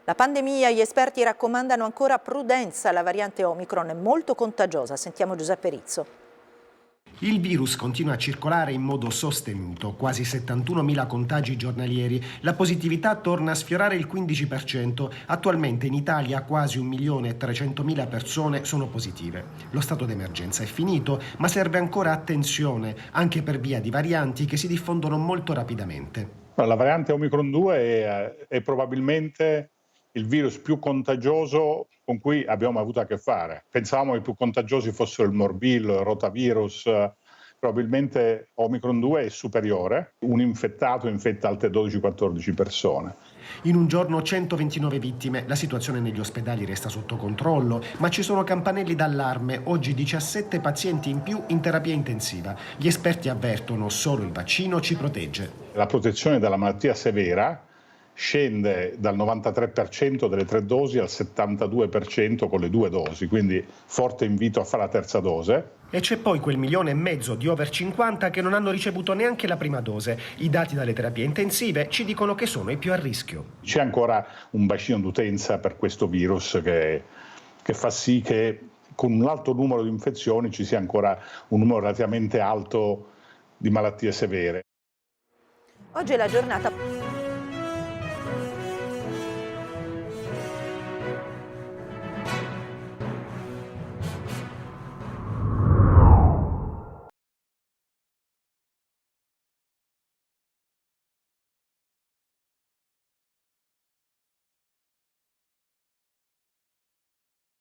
La pandemia, gli esperti raccomandano ancora prudenza, la variante Omicron è molto contagiosa. Sentiamo Giuseppe Rizzo. Il virus continua a circolare in modo sostenuto, quasi 71.000 contagi giornalieri, la positività torna a sfiorare il 15%, attualmente in Italia quasi 1.300.000 persone sono positive. Lo stato d'emergenza è finito, ma serve ancora attenzione, anche per via di varianti che si diffondono molto rapidamente. La variante Omicron 2 è probabilmente il virus più contagioso con cui abbiamo avuto a che fare. Pensavamo che i più contagiosi fossero il morbillo, il rotavirus, probabilmente Omicron 2 è superiore. Un infettato infetta altre 12-14 persone. In un giorno 129 vittime, la situazione negli ospedali resta sotto controllo, ma ci sono campanelli d'allarme, oggi 17 pazienti in più in terapia intensiva. Gli esperti avvertono solo il vaccino ci protegge. La protezione dalla malattia severa scende dal 93% delle 3 dosi al 72% con le 2 dosi, quindi forte invito a fare la terza dose. E c'è poi quel 1,5 milioni di over 50 che non hanno ricevuto neanche la prima dose. I dati dalle terapie intensive ci dicono che sono i più a rischio. C'è ancora un bacino d'utenza per questo virus che fa sì che con un alto numero di infezioni ci sia ancora un numero relativamente alto di malattie severe. Oggi è la giornata